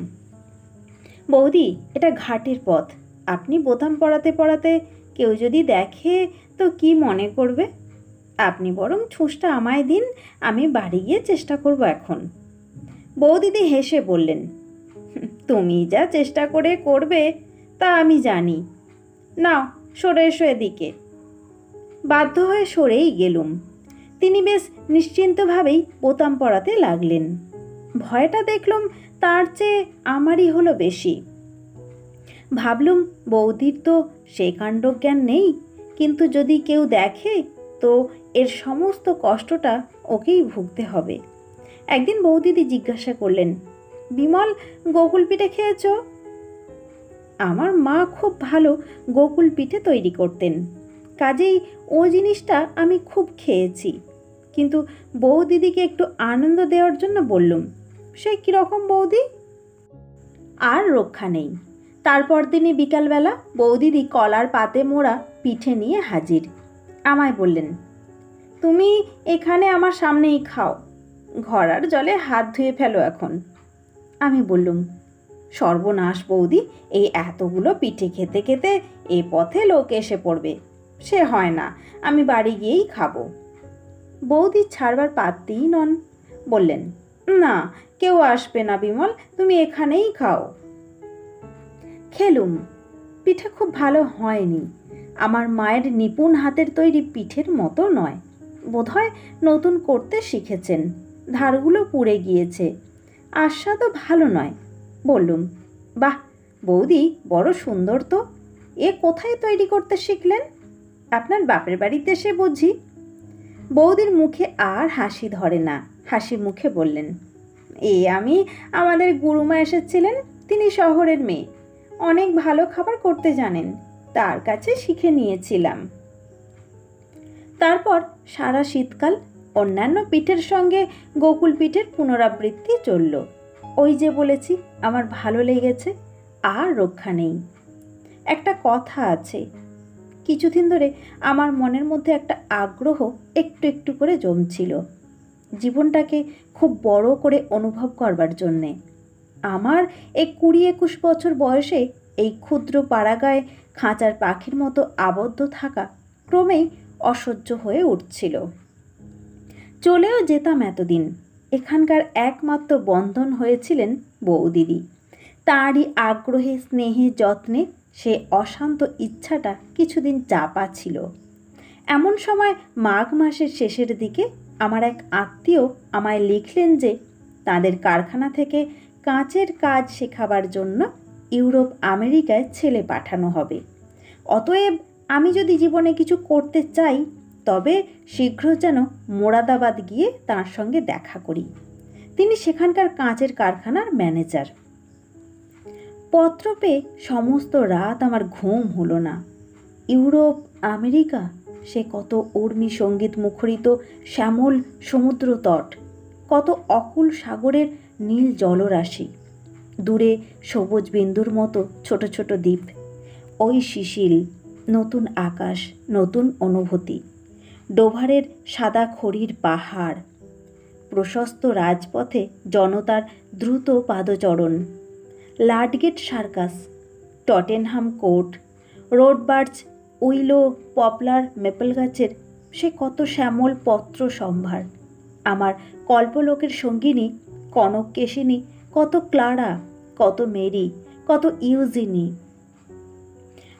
Speaker 1: বৌদি, এটা ঘাটের পথ, আপনি বোতাম পরাতে পরাতে কেউ যদি দেখে তো কি মনে করবে? আপনি বরং ছুঁচটা আমায় দিন, আমি বাড়ি গিয়ে চেষ্টা করব এখন। বৌদিদি হেসে বললেন, তুমি যা চেষ্টা করে করবে তা আমি জানি, নাও সরে এসো এদিকে। বাধ্য হয়ে সরেই গেলুম। তিনি বেশ নিশ্চিন্তভাবেই বোতাম পরাতে লাগলেন। ভয়টা দেখলুম তার চেয়ে আমারই হলো বেশি। ভাবলুম, বৌদির তো সে কাণ্ডজ্ঞান নেই, কিন্তু যদি কেউ দেখে তো এর সমস্ত কষ্টটা ওকেই ভুগতে হবে। একদিন বৌদিদি জিজ্ঞাসা করলেন, বিমল, গোকুল পিঠে খেয়েছ? আমার মা খুব ভালো গোকুল পিঠে তৈরি করতেন, কাজেই ও জিনিসটা আমি খুব খেয়েছি। কিন্তু বৌদিদিকে একটু আনন্দ দেওয়ার জন্য বললুম, সে কীরকম বৌদি? আর রক্ষা নেই। তারপর দিনই বিকালবেলা বৌদিদি কলার পাতে মোড়া পিঠে নিয়ে হাজির। আমায় বললেন, তুমি এখানে আমার সামনেই খাও, ঘড়ার জলে হাত ধুয়ে ফেলো এখন। আমি বললুম, সর্বনাশ বৌদি, এই এতগুলো পিঠে খেতে খেতে এ পথে লোক এসে পড়বে, সে হয় না, আমি বাড়ি গিয়েই খাবো। বৌদি ছাড়বার পাত্তেই নন, বললেন, না, কেউ আসবে না বিমল, তুমি এখানেই খাও। খেলুম। পিঠে খুব ভালো হয়নি, আমার মায়ের নিপুণ হাতের তৈরি পিঠের মতো নয়। বোধহয় নতুন করতে শিখেছেন, ধারগুলো পুড়ে গিয়েছে, আস্বাদও ভালো নয়। বললুম, বাহ বৌদি, বড় সুন্দর তো, এ কোথায় তৈরি করতে শিখলেন? আপনার বাপের বাড়িতে সে বুঝি? বৌদির মুখে আর হাসি ধরে না, হাসি মুখে বললেন, আমি আমাদের গুরুমা এসেছিলেন, তিনি শহরের মেয়ে, অনেক ভালো খাবার করতে জানেন, তার কাছে শিখে নিয়েছিলাম। তারপর সারা শীতকাল অন্যান্য পিঠের সঙ্গে গোকুল পিঠের পুনরাবৃত্তি চলল। ওই যে বলেছি, আমার ভালো লেগেছে, আর রক্ষা নেই। একটা কথা আছে, কিছুদিন ধরে আমার মনের মধ্যে একটা আগ্রহ একটু একটু করে জমছিল, জীবনটাকে খুব বড় করে অনুভব করবার জন্যে। আমার এই 20-21 বছর বয়সে এই ক্ষুদ্র পাড়াগায় খাঁচার পাখির মতো আবদ্ধ থাকা ক্রমেই অসহ্য হয়ে উঠছিল। চলেও যেতাম এতদিন, এখানকার একমাত্র বন্ধন হয়েছিলেন বৌদিদি। তাঁরই আগ্রহে, স্নেহে, যত্নে সে অশান্ত ইচ্ছাটা কিছুদিন চাপা ছিল। এমন সময় মাঘ মাসের শেষের দিকে আমার এক আত্মীয় আমায় লিখলেন যে তাদের কারখানা থেকে কাঁচের কাজ শেখাবার জন্য ইউরোপ আমেরিকায় ছেলে পাঠানো হবে। অতএব আমি যদি জীবনে কিছু করতে চাই, তবে শীঘ্র যেন মোরাদাবাদ গিয়ে তার সঙ্গে দেখা করি। তিনি সেখানকার কাঁচের কারখানার ম্যানেজার। পত্র পেয়ে সমস্ত রাত আমার ঘুম হলো না। ইউরোপ আমেরিকা, সে কত উর্মি সঙ্গীত মুখরিত শ্যামল সমুদ্র তট, কত অকুল সাগরের নীল জলরাশি, দূরে সবুজ বিন্দুর মতো ছোট ছোট দ্বীপ, ওই শিশিল, নতুন আকাশ, নতুন অনুভূতি, ডোভারের সাদা খড়ির পাহাড়, প্রশস্ত রাজপথে জনতার দ্রুত পাদচরণ, লাডগেট সার্কাস, টটেনহাম কোর্ট, রোডবার্চ, উইলো, পপলার, মেপল গাছের সে কত শ্যামল পত্র সম্ভার, আমার কল্পলোকের সঙ্গিনী কনক কেশিনী, কত ক্লারা, কত মেরি, কত ইউজিনি।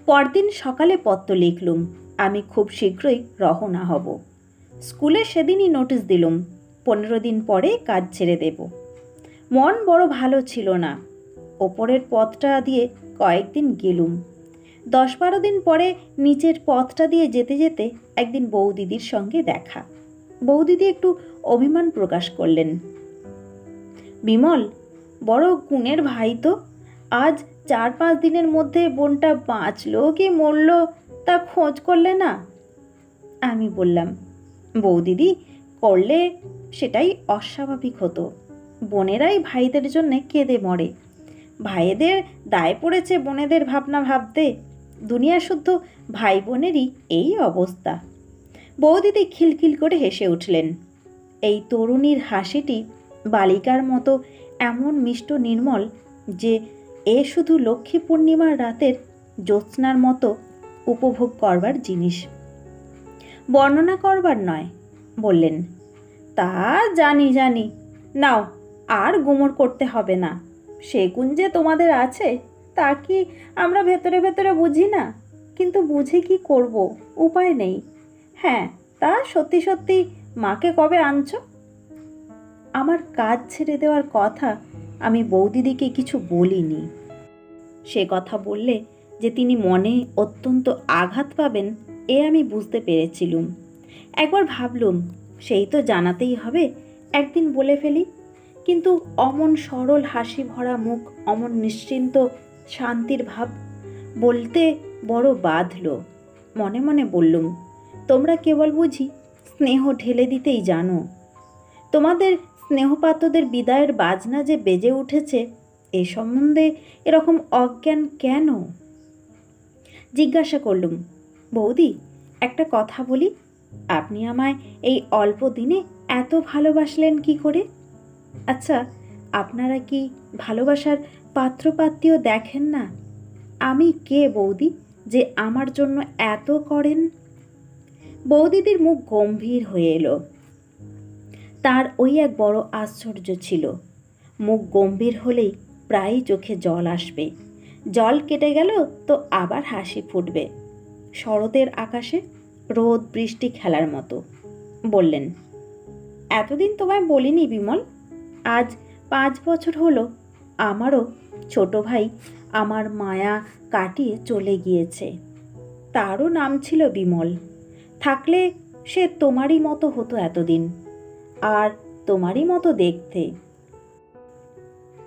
Speaker 1: পরদিন সকালে পত্র লিখলুম, আমি খুব শীঘ্রই রওনা হব। স্কুলে সেদিনই নোটিশ দিলুম, 15 দিন পরে কাজ ছেড়ে দেব। মন বড় ভালো ছিল না। ওপরের পথটা দিয়ে কয়েকদিন গেলুম। 10-12 দিন পরে নিচের পথটা দিয়ে যেতে যেতে একদিন বৌদিদির সঙ্গে দেখা। বৌদিদি একটু অভিমান প্রকাশ করলেন, বিমল, বড় গুণের ভাই তো, আজ 4-5 দিনের মধ্যে বোনটা বাঁচলো কি মরল তা খোঁজ করলে না? আমি বললাম, বৌদিদি, করলে সেটাই অস্বাভাবিক হতো। বোনেরাই ভাইদের জন্যে কেঁদে মরে, ভাইদের দায় পড়েছে বোনেদের ভাবনা ভাবতে। দুনিয়া শুদ্ধ ভাই বোনেরই এই অবস্থা। বৌদিদি খিলখিল করে হেসে উঠলেন। এই তরুণীর হাসিটি বালিকার মতো এমন মিষ্ট নির্মল যে এ শুধু লক্ষ্মী পূর্ণিমার রাতের জ্যোৎস্নার মতো উপভোগ করবার জিনিস, বর্ণনা করবার নয়। বললেন, তা জানি জানি, নাও, আর গুমর করতে হবে না। সে গুণ যে তোমাদের আছে তা কি আমরা ভেতরে ভেতরে বুঝি না? কিন্তু বুঝে কি করব, উপায় নেই। হ্যাঁ, তা সত্যি সত্যি মাকে কবে আনছো? আমার কাজ ছেড়ে দেওয়ার কথা আমি বৌদিদিকে কিছু বলিনি। সে কথা বললে যে তিনি মনে অত্যন্ত আঘাত পাবেন, এ আমি বুঝতে পেরেছিলুম। একবার ভাবলুম সেই তো জানাতেই হবে, একদিন বলে ফেলি। কিন্তু অমন সরল হাসি ভরা মুখ, অমন নিশ্চিন্ত শান্তির ভাব, বলতে বড় বাধল। মনে মনে বললুম, তোমরা কেবল বুঝি স্নেহ ঢেলে দিতেই জানো। তোমাদের স্নেহপাত্রদের বিদায়ের বাজনা যে বেজে উঠেছে, এ সম্বন্ধে এরকম অজ্ঞান কেন? জিজ্ঞাসা করলুম, বৌদি একটা কথা বলি, আপনি আমায় এই অল্প দিনে এত ভালোবাসলেন কি করে? আচ্ছা, আপনারা কি ভালোবাসার পাত্রপাত্রীও দেখেন না? আমি কে বৌদি যে আমার জন্য এত করেন? বৌদিদির মুখ গম্ভীর হয়ে এলো। তার ওই এক বড় আশ্চর্য ছিল, মুখ গম্ভীর হলেই প্রায়ই চোখে জল আসবে, জল কেটে গেল তো আবার হাসি ফুটবে, শরতের আকাশে রোদ বৃষ্টি খেলার মতো। বললেন, এতদিন তোমায় বলিনি বিমল, আজ 5 বছর হলো আমারও ছোট ভাই আমার মায়া কাটিয়ে চলে গিয়েছে। তারও নাম ছিল বিমল। থাকলে সে তোমারই মতো হতো এতদিন, আর তোমারই মতো দেখতে।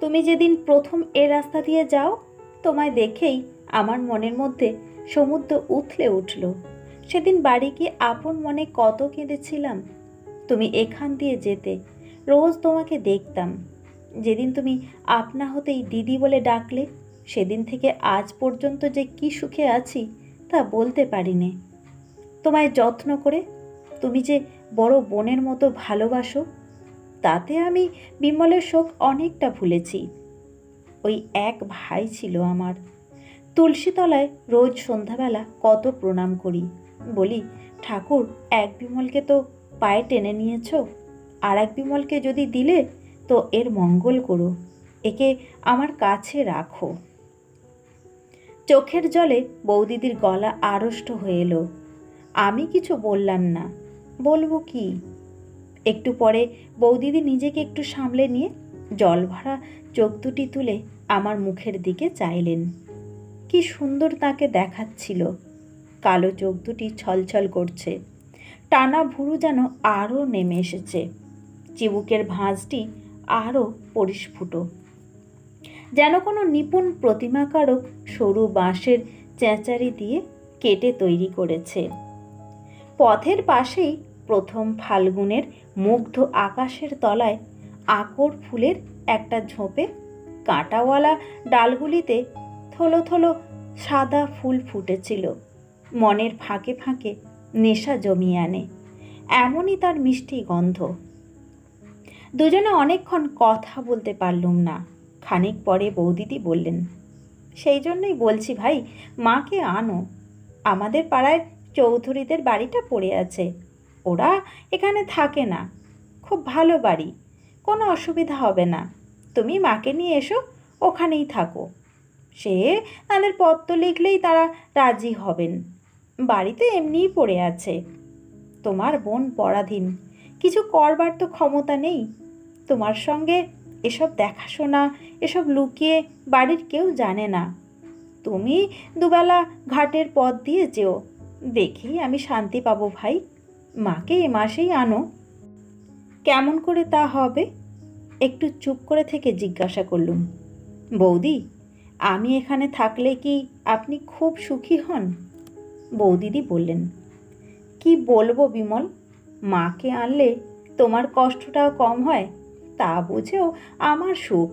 Speaker 1: তুমি যেদিন প্রথম এ রাস্তা দিয়ে যাও, তোমায় দেখেই আমার মনের মধ্যে সমুদ্র উথলে উঠল। সেদিন বাড়ি গিয়ে আপন মনে কত কেঁদেছিলাম। তুমি এখান দিয়ে যেতে, রোজ তোমাকে দেখতাম। যেদিন তুমি আপনা হতেই দিদি বলে ডাকলে, সেদিন থেকে আজ পর্যন্ত যে কি সুখে আছি তা বলতে পারিনে। তোমায় যত্ন করে তুমি যে বড় বোনের মতো ভালোবাসো, তাতে আমি বিমলের শোক অনেকটা ভুলেছি। ওই এক ভাই ছিল আমার। তুলসীতলায় রোজ সন্ধ্যাবেলা কত প্রণাম করি, বলি, ঠাকুর এক বিমলকে তো পায়ে টেনে নিয়েছ, আর এক বিমলকে যদি দিলে তো এর মঙ্গল করো, একে আমার কাছে রাখো। চোখের জলে বৌদিদির গলা আড়ষ্ট হয়ে এলো। আমি কিছু বললাম না, বলবো কি? একটু পরে বৌদিদি নিজেকে একটু সামলে নিয়ে জল ভরা চোখ দুটি তুলে আমার মুখের দিকে চাইলেন। কি সুন্দর তাকে দেখাচ্ছিল। কালো চোখ দুটি ছলছল করছে, টানা ভুরু যেন আরও নেমে এসেছে, চিবুকের ভাঁজটি আরও পরিস্ফুট, যেন কোনো নিপুণ প্রতিমাকারক সরু বাঁশের চেঁচারি দিয়ে কেটে তৈরি করেছে। পথের পাশেই প্রথম ফাল্গুনের মুগ্ধ আকাশের তলায় আকর ফুলের একটা ঝোপে কাঁটাওয়ালা ডালগুলিতে থলো থলো সাদা ফুল ফুটেছিল। মনের ফাঁকে ফাঁকে নেশা জমিয়ে আনে, এমনই তার মিষ্টি গন্ধ। দুজনে অনেকক্ষণ কথা বলতে পারলুম না। খানিক পরে বৌদিদি বললেন, সেই জন্যই বলছি ভাই, মাকে আনো। আমাদের পাড়ায় চৌধুরীদের বাড়িটা পড়ে আছে, ওরা এখানে থাকে না, খুব ভালো বাড়ি, কোনো অসুবিধা হবে না। তুমি মাকে নিয়ে এসো, ওখানেই থাকো। সে তাদের পত্র লিখলেই তারা রাজি হবেন। বাড়িতে এমনিই পড়ে আছে। তোমার বোন পরাধীন, কিছু করবার তো ক্ষমতা নেই। তোমার সঙ্গে এসব দেখাশোনা, এসব লুকিয়ে বাড়ির কেউ জানে না। তুমি দুবেলা ঘাটের পথ দিয়ে যেও, দেখেই আমি শান্তি পাবো ভাই। মাকে এ মাসেই আনো। কেমন করে তা হবে? একটু চুপ করে থেকে জিজ্ঞাসা করলুম, বৌদি আমি এখানে থাকলে কি আপনি খুব সুখী হন? বৌদিদি বললেন, কি বলবো বিমল, মাকে আনলে তোমার কষ্টটাও কম হয়, তা বুঝেও আমার সুখ।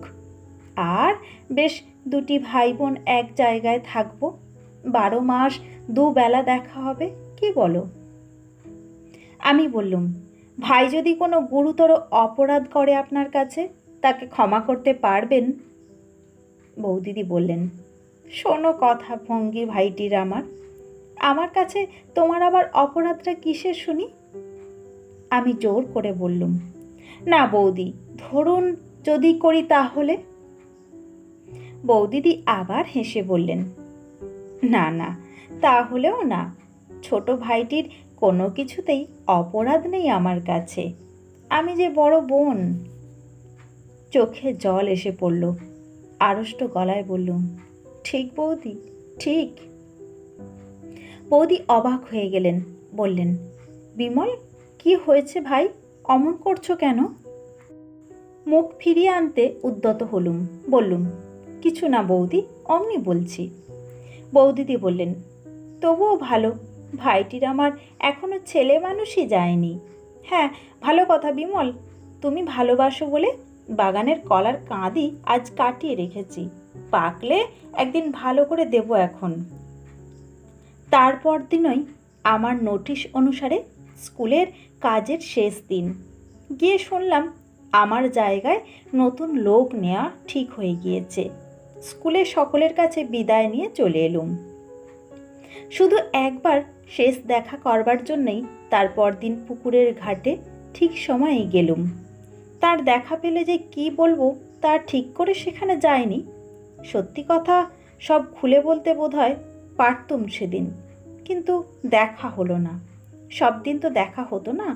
Speaker 1: আর বেশ দুটি ভাই বোন এক জায়গায় থাকবো, 12 মাস দুবেলা দেখা হবে, কি বলো? আমি বললুম, ভাই যদি কোনো গুরুতর অপরাধ করে আপনার কাছে, তাকে ক্ষমা করতে পারবেন? বৌদিদি বললেন, শোনো কথা ভঙ্গি ভাইটির আমার কাছে তোমার আবার অপরাধটা কিসের শুনি? আমি জোর করে বললুম, না বৌদি, ধরুন যদি করি তাহলে? বৌদিদি আবার হেসে বললেন, না না, তাহলেও না। ছোট ভাইটির কোনো কিছুতেই অপরাধ নেই আমার কাছে, আমি যে বড় বোন। চোখে জল এসে পড়ল। আড়ষ্ট গলায় বললুম, ঠিক বৌদি, ঠিক। বৌদি অবাক হয়ে গেলেন, বললেন, বিমল, কি হয়েছে ভাই? অমন করছো কেন? মুখ ফিরিয়ে আনতে উদ্যত হলুম। বললুম, কিছু না বৌদি, অমনি বলছি। বৌদিদি বললেন, তবুও ভালো, ভাইটির আমার এখনো ছেলে মানুষই যায়নি। হ্যাঁ, ভালো কথা বিমল, তুমি ভালোবাসো বলে বাগানের কলার কাঁদি আজ কাটিয়ে রেখেছি, পাকলে একদিন ভালো করে দেব এখন। তারপর দিনই আমার নোটিশ অনুসারে স্কুলের কাজের শেষ দিন। গিয়ে শুনলাম আমার জায়গায় নতুন লোক নেওয়া ঠিক হয়ে গিয়েছে। স্কুলের সকলের কাছে বিদায় নিয়ে চলে এলুম। শুধু একবার শেষ দেখা করবার জন্যই তারপর দিন পুকুরের ঘাটে ঠিক সময়েই গেলুম। তার দেখা পেলে যে কি বলবো তা ঠিক করে সেখানে যায়নি। সত্যি কথা সব খুলে বলতে বোধহয় পারতুম সেদিন, কিন্তু দেখা হলো না। সব দিন তো দেখা হতো না,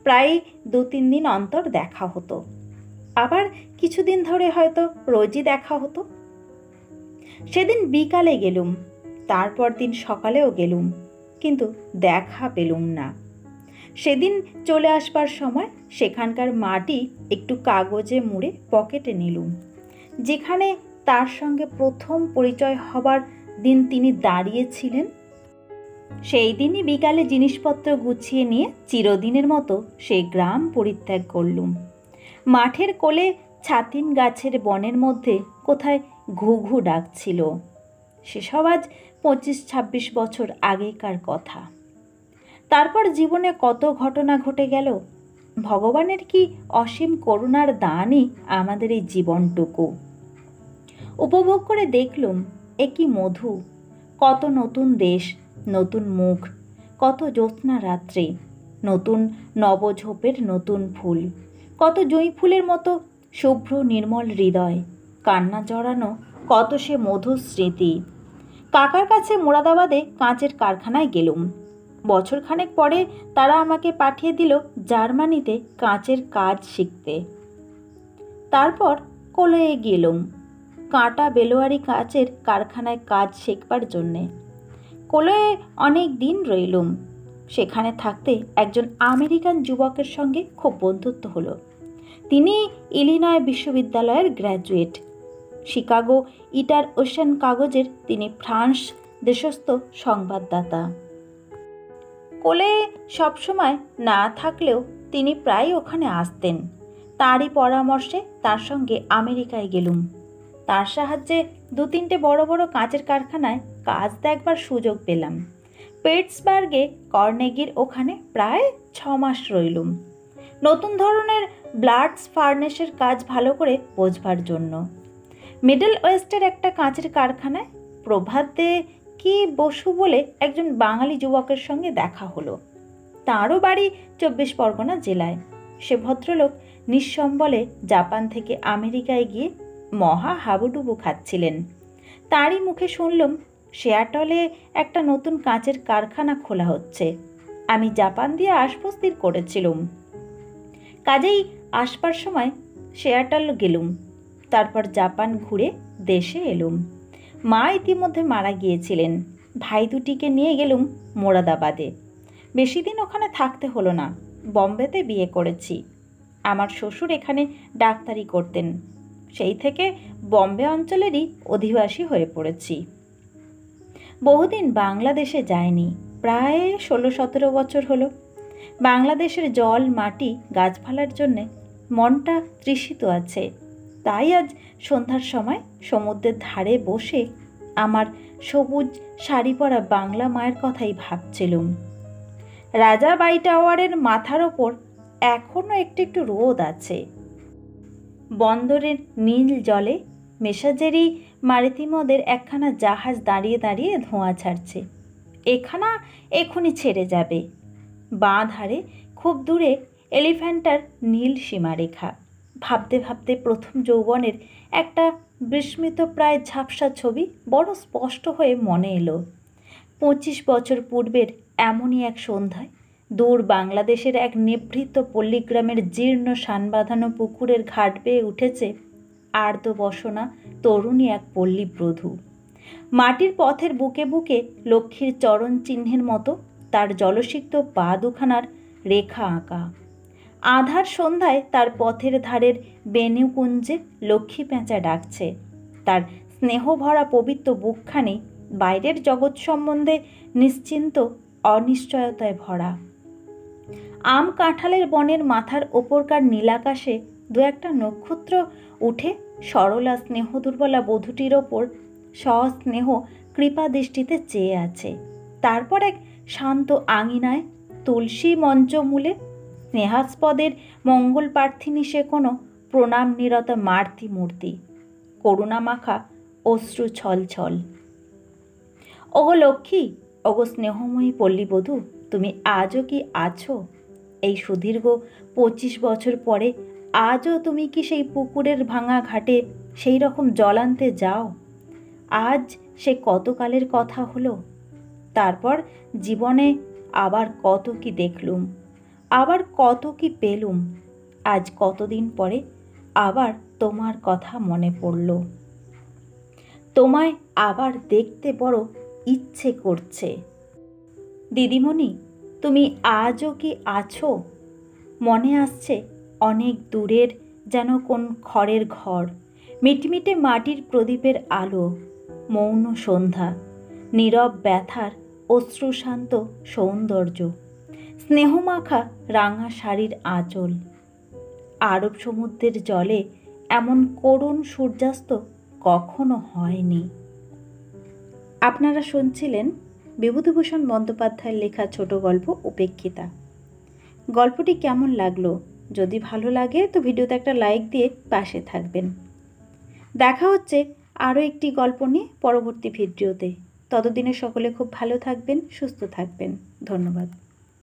Speaker 1: প্রায় 2-3 দিন অন্তর দেখা হতো, আবার কিছুদিন ধরে হয়তো রোজই দেখা হতো। সেদিন বিকালে গেলুম, তারপর দিন সকালেও গেলুম, কিন্তু দেখা পেলুম না। সেদিন চলে আসবার সময় সেখানকার মাটি একটু কাগজে মুড়ে পকেটে নিলুম, যেখানে তার সঙ্গে প্রথম পরিচয় হবার দিন তিনি দাঁড়িয়েছিলেন। সেই দিনই বিকালে জিনিসপত্র গুছিয়ে নিয়ে চিরদিনের মতো সেই গ্রাম পরিত্যাগ করলুম। মাঠের কোলে ছাতিম গাছের বনের মধ্যে কোথায় ঘুঘু ডাকছিল। সেসব আজ 25-26 বছর আগেকার কথা। তারপর জীবনে কত ঘটনা ঘটে গেল। ভগবানের কি অসীম করুণার দানই আমাদের এই জীবনটুকু। উপভোগ করে দেখলুম এ কি মধু, কত নতুন দেশ, নতুন মুখ, কত জ্যোৎস্না রাত্রি, নতুন নবঝোপের নতুন ফুল, কত জুঁই ফুলের মতো শুভ্র নির্মল হৃদয়, কান্না জড়ানো কত সে মধুর স্মৃতি। কাকার কাছে মুরাদাবাদে কাঁচের কারখানায় গেলুম। বছরখানেক পরে তারা আমাকে পাঠিয়ে দিল জার্মানিতে কাঁচের কাজ শিখতে। তারপর কলয়ে গেলুম কাঁটা বেলোয়ারি কাঁচের কারখানায় কাজ শিখবার জন্যে। কলয়ে অনেক দিন রইলুম। সেখানে থাকতে একজন আমেরিকান যুবকের সঙ্গে খুব বন্ধুত্ব হলো। তিনি ইলিনয় বিশ্ববিদ্যালয়ের গ্র্যাজুয়েট। শিকাগো ইটার ওশান কাগজের তিনি ফ্রান্স দেশস্থ সংবাদদাতা। কোলে সবসময় না থাকলেও তিনি প্রায় ওখানে আসতেন। তারই পরামর্শে তার সঙ্গে আমেরিকায় গেলুম। তার সাহায্যে 2-3টে বড় বড় কাঁচের কারখানায় কাজ দেখবার সুযোগ পেলাম। পিটসবার্গে কর্নেগির ওখানে প্রায় 6 মাস রইলুম, নতুন ধরনের ব্লাডস ফার্নেসের কাজ ভালো করে বোঝবার জন্য। মিডল ওয়েস্টের একটা কাঁচের কারখানায় প্রভাত দে কি বসু বলে একজন বাঙালি যুবকের সঙ্গে দেখা হলো। তাঁরও বাড়ি 24 পরগনা জেলায়। সে ভদ্রলোক নিঃসম্বলে জাপান থেকে আমেরিকায় গিয়ে মহা হাবুডুবু খাচ্ছিলেন। তারই মুখে শুনলাম সিয়াটলে একটা নতুন কাঁচের কারখানা খোলা হচ্ছে। আমি জাপান দিয়ে আসবো স্থির করেছিলুম। কাজেই আসবার সময় সিয়াটল গেলুম, তারপর জাপান ঘুরে দেশে এলুম। মা ইতিমধ্যে মারা গিয়েছিলেন। ভাই দুটিকে নিয়ে গেলুম মোরাদাবাদে। বেশি দিন ওখানে থাকতে হলো না, বম্বেতে বিয়ে করেছি। আমার শ্বশুর এখানে ডাক্তারি করতেন, সেই থেকে বম্বে অঞ্চলেরই অধিবাসী হয়ে পড়েছি। বহুদিন বাংলাদেশে যায়নি, প্রায় 16-17 বছর হলো। বাংলাদেশের জল, মাটি, গাছপালার জন্যে মনটা তৃষিত আছে। তাই আজ সন্ধ্যার সময় সমুদ্রের ধারে বসে আমার সবুজ শাড়ি পরা বাংলা মায়ের কথাই ভাবছিলুম। রাজাবাই টাওয়ারের মাথার ওপর এখনও একটু একটু রোদ আছে। বন্দরের নীল জলে মেসাজেরি মারিতিমদের একখানা জাহাজ দাঁড়িয়ে দাঁড়িয়ে ধোঁয়া ছাড়ছে। এখানা এখনই ছেড়ে যাবে। বাঁ ধারে খুব দূরে এলিফ্যান্টার নীল সীমারেখা। ভাবতে ভাবতে প্রথম যৌবনের একটা বিস্মৃত প্রায় ঝাপসা ছবি বড় স্পষ্ট হয়ে মনে এলো। 25 বছর পূর্বের এমনই এক সন্ধ্যায় দূর বাংলাদেশের এক নিভৃত পল্লীগ্রামের জীর্ণ সানবাঁধানো পুকুরের ঘাট বেয়ে উঠেছে আর্দ্র বসনা তরুণী এক পল্লীব্রধূ। মাটির পথের বুকে বুকে লক্ষ্মীর চরণ চিহ্নের মতো তার জলসিক্ত পা দুখানার রেখা আঁকা। আধার সন্ধ্যায় তার পথের ধারের বেণুকুঞ্জে লক্ষ্মী পেঁচা ডাকছে। তার স্নেহভরা পবিত্র বুকখানি বাইরের জগৎ সম্বন্ধে নিশ্চিন্ত অনিশ্চয়তায় ভরা। আম কাঁঠালের বনের মাথার ওপরকার নীলাকাশে দু একটা নক্ষত্র উঠে সরলা স্নেহ দুর্বলা বধূটির ওপর সস্নেহ কৃপা দৃষ্টিতে চেয়ে আছে। তারপর এক শান্ত আঙিনায় তুলসী মঞ্চমূলে স্নেহাস্পদের মঙ্গল প্রার্থিনী সে কোনো প্রণাম নিরতা মার্তি মূর্তি, করুণামাখা অশ্রু ছল ছল। ওগো লক্ষ্মী, ওগো স্নেহময়ী পল্লীবধূ, তুমি আজও কি আছো? এই সুদীর্ঘ 25 বছর পরে আজও তুমি কি সেই পুকুরের ভাঙা ঘাটে সেই রকম জল আনতে যাও? আজ সে কতকালের কথা হলো। তারপর জীবনে আবার কত কি দেখলুম, আবার কত কি পেলুম। আজ কতদিন পরে আবার তোমার কথা মনে পড়ল। তোমায় আবার দেখতে বড় ইচ্ছে করছে। দিদিমণি, তুমি আজও কি আছো? মনে আসছে অনেক দূরের যেন কোন খড়ের ঘর, মিটমিটে মাটির প্রদীপের আলো, মৌন সন্ধ্যা, নীরব ব্যথার অশ্রুশান্ত সৌন্দর্য, স্নেহমাখা রাঙা শাড়ির আঁচল। আরব সমুদ্রের জলে এমন করুণ সূর্যাস্ত কখনো হয়নি। আপনারা শুনছিলেন বিভূতিভূষণ বন্দ্যোপাধ্যায়ের লেখা ছোট গল্প উপেক্ষিতা। গল্পটি কেমন লাগলো? যদি ভালো লাগে তো ভিডিওতে একটা লাইক দিয়ে পাশে থাকবেন। দেখা হচ্ছে আরও একটি গল্প নিয়ে পরবর্তী ভিডিওতে। ততদিনে সকলে খুব ভালো থাকবেন, সুস্থ থাকবেন। ধন্যবাদ।